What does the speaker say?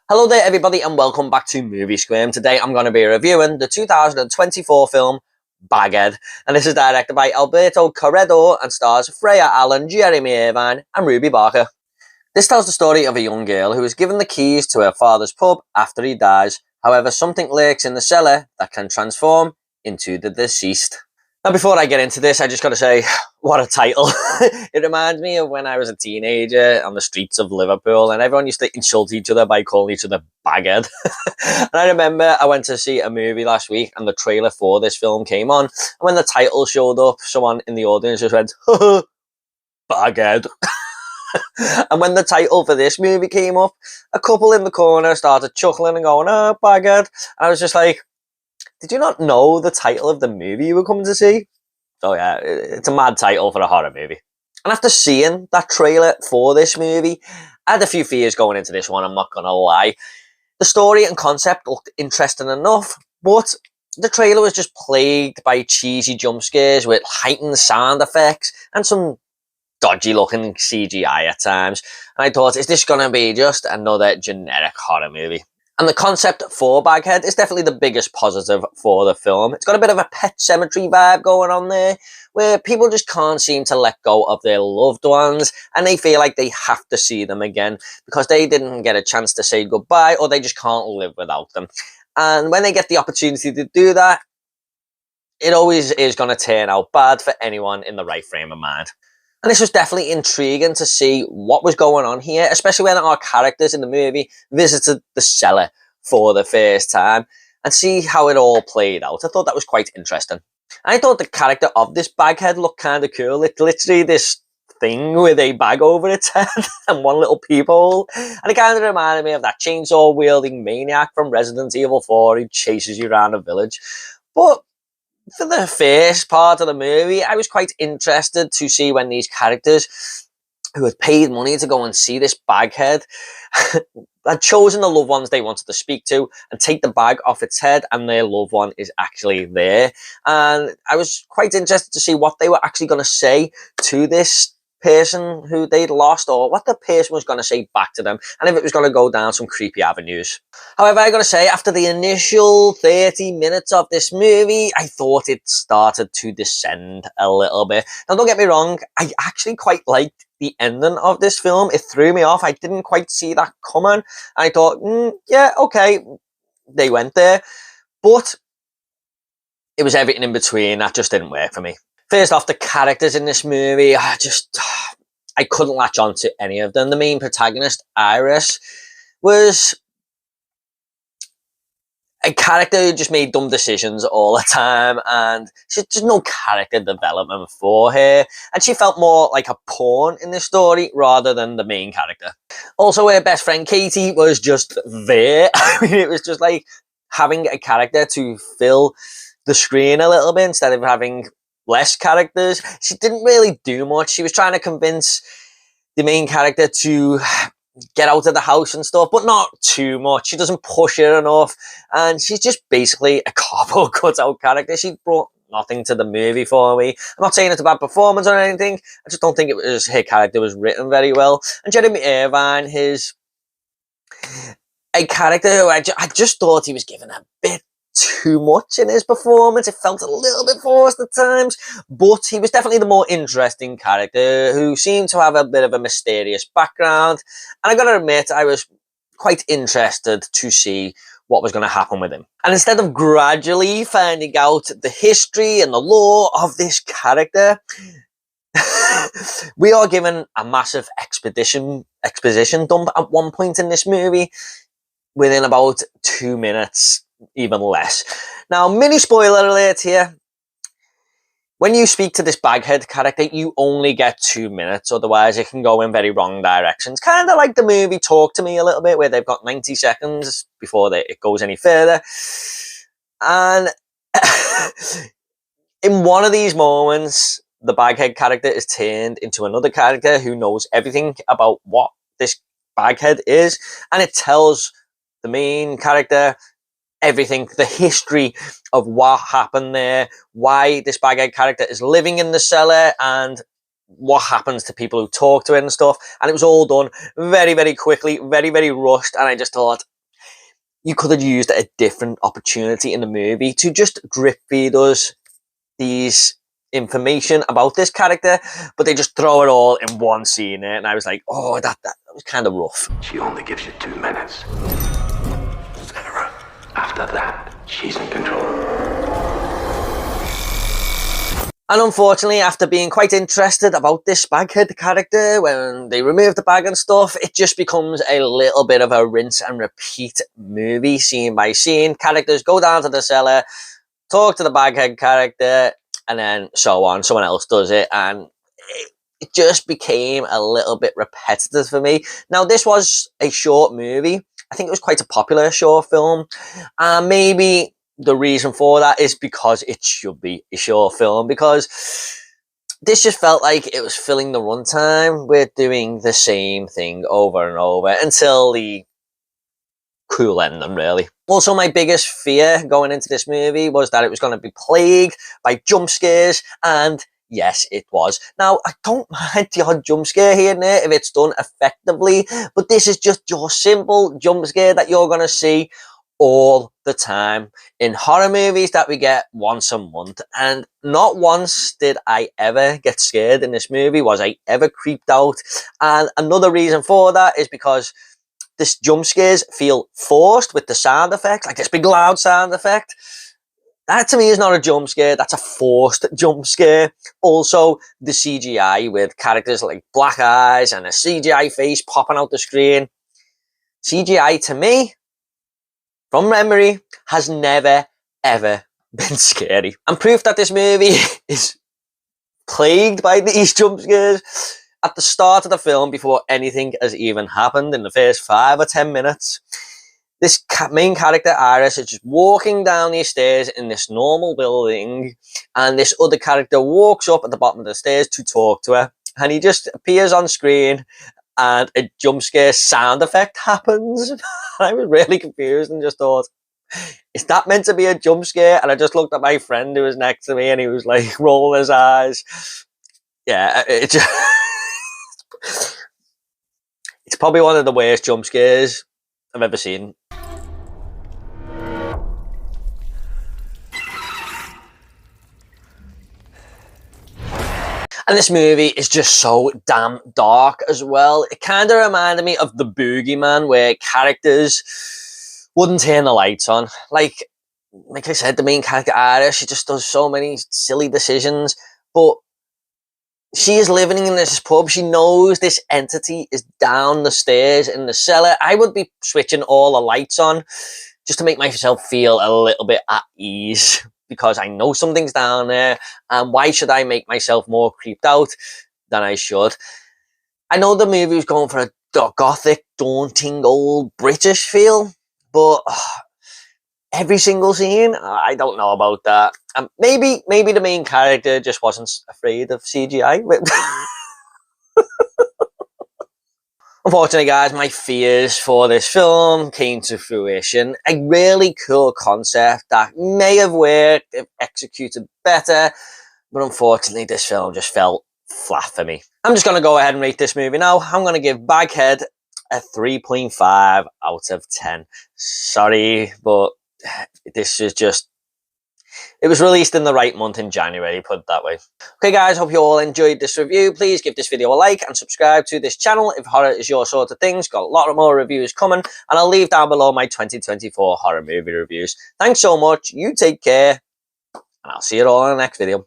Hello there everybody and welcome back to Movie Squirm. Today I'm going to be reviewing the 2024 film Baghead, and this is directed by Alberto Corredor and stars Freya Allen, Jeremy Irvine and Ruby Barker. This tells the story of a young girl who is given the keys to her father's pub after he dies. However, something lurks in the cellar that can transform into the deceased. Now, before I get into this, I just got to say, what a title. It reminds me of when I was a teenager on the streets of Liverpool and everyone used to insult each other by calling each other Baghead. And I remember I went to see a movie last week and the trailer for this film came on. And when the title showed up, someone in the audience just went, Baghead. And when the title for this movie came up, a couple in the corner started chuckling and going, oh, Baghead. And I was just like, did you not know the title of the movie you were coming to see? So yeah, it's a mad title for a horror movie. And after seeing that trailer for this movie, I had a few fears going into this one, I'm not going to lie. The story and concept looked interesting enough, but the trailer was just plagued by cheesy jump scares with heightened sound effects and some dodgy looking CGI at times. And I thought, is this going to be just another generic horror movie? And the concept for Baghead is definitely the biggest positive for the film. It's got a bit of a Pet Sematary vibe going on there, where people just can't seem to let go of their loved ones, and they feel like they have to see them again because they didn't get a chance to say goodbye, or they just can't live without them. And when they get the opportunity to do that, it always is going to turn out bad for anyone in the right frame of mind. And this was definitely intriguing to see what was going on here, especially when our characters in the movie visited the cellar for the first time and see how it all played out. I thought that was quite interesting. I thought the character of this Baghead looked kind of cool. It's literally this thing with a bag over its head and one little peephole. And it kind of reminded me of that chainsaw-wielding maniac from Resident Evil 4 who chases you around a village. But for the first part of the movie, I was quite interested to see when these characters who had paid money to go and see this Baghead had chosen the loved ones they wanted to speak to and take the bag off its head, and their loved one is actually there. And I was quite interested to see what they were actually going to say to this person who they'd lost, or what the person was going to say back to them, and if it was going to go down some creepy avenues. However, I got to say, after the initial 30 minutes of this movie, I thought it started to descend a little bit. Now, don't get me wrong, I actually quite liked the ending of this film. It threw me off. I didn't quite see that coming. I thought, yeah, okay, they went there. But it was everything in between that just didn't work for me. First off, the characters in this movie, I couldn't latch on to any of them. The main protagonist, Iris, was a character who just made dumb decisions all the time, and there's just no character development for her, and she felt more like a pawn in this story rather than the main character. Also, her best friend Katy was just there. I mean, it was just like having a character to fill the screen a little bit instead of having less characters. She didn't really do much. She was trying to convince the main character to get out of the house and stuff, but not too much. She doesn't push her enough, and she's just basically a cardboard cutout character. She brought nothing to the movie for me. I'm not saying it's a bad performance or anything. I just don't think her character was written very well. And Jeremy Irvine, a character who I just thought he was given a bit too much in his performance. It felt a little bit forced at times, but he was definitely the more interesting character who seemed to have a bit of a mysterious background, and I gotta admit, I was quite interested to see what was going to happen with him. And instead of gradually finding out the history and the lore of this character, we are given a massive exposition dump at one point in this movie within about 2 minutes, even less. Now, mini spoiler alert here. When you speak to this Baghead character, you only get 2 minutes, otherwise it can go in very wrong directions. Kind of like the movie Talk to Me a little bit, where they've got 90 seconds before it goes any further. And in one of these moments, the Baghead character is turned into another character who knows everything about what this Baghead is, and it tells the main character everything, the history of what happened there, why this Baghead character is living in the cellar, and what happens to people who talk to it and stuff. And it was all done very, very quickly, very, very rushed. And I just thought, you could have used a different opportunity in the movie to just drip feed us these information about this character, but they just throw it all in one scene, and I was like, oh, that was kind of rough. She only gives you 2 minutes. Sarah, after that, she's in control. And unfortunately, after being quite interested about this Baghead character, when they remove the bag and stuff, it just becomes a little bit of a rinse and repeat movie, scene by scene. Characters go down to the cellar, talk to the Baghead character, and then so on. Someone else does it, and it just became a little bit repetitive for me. Now, this was a short movie. I think it was quite a popular short film, and maybe the reason for that is because it should be a short film, because this just felt like it was filling the runtime with doing the same thing over and over until the cool ending, really. Also, my biggest fear going into this movie was that it was going to be plagued by jump scares, and yes, it was. Now, I don't mind the odd jump scare here and there if it's done effectively, but this is just your simple jump scare that you're going to see all the time in horror movies that we get once a month. And not once did I ever get scared in this movie, was I ever creeped out. And another reason for that is because this jump scares feel forced with the sound effect, like this big loud sound effect. That to me is not a jump scare, that's a forced jump scare. Also, the CGI with characters like black eyes and a CGI face popping out the screen. CGI to me, from memory, has never, ever been scary. And proof that this movie is plagued by these jump scares, at the start of the film, before anything has even happened, in the first 5 or 10 minutes, this main character, Iris, is just walking down these stairs in this normal building, and this other character walks up at the bottom of the stairs to talk to her, and he just appears on screen, and a jump scare sound effect happens. I was really confused and just thought, is that meant to be a jump scare? And I just looked at my friend who was next to me, and he was like rolling his eyes. Yeah, it's probably one of the worst jump scares I've ever seen. And this movie is just so damn dark as well. It kind of reminded me of The Boogeyman, where characters wouldn't turn the lights on. Like I said, the main character, Iris, she just does so many silly decisions. But she is living in this pub. She knows this entity is down the stairs in the cellar. I would be switching all the lights on just to make myself feel a little bit at ease, because I know something's down there, and why should I make myself more creeped out than I should? I know the movie was going for a gothic, daunting, old British feel, but every single scene, I don't know about that. Maybe the main character just wasn't afraid of CGI. Unfortunately, guys, my fears for this film came to fruition. A really cool concept that may have worked if executed better, but unfortunately, this film just felt flat for me. I'm just going to go ahead and rate this movie now. I'm going to give Baghead a 3.5 out of 10. Sorry, but this is just... it was released in the right month, in January, put it that way. Okay, guys, hope you all enjoyed this review. Please give this video a like and subscribe to this channel if horror is your sort of things. Got a lot more reviews coming, and I'll leave down below my 2024 horror movie reviews. Thanks so much. You take care, and I'll see you all in the next video.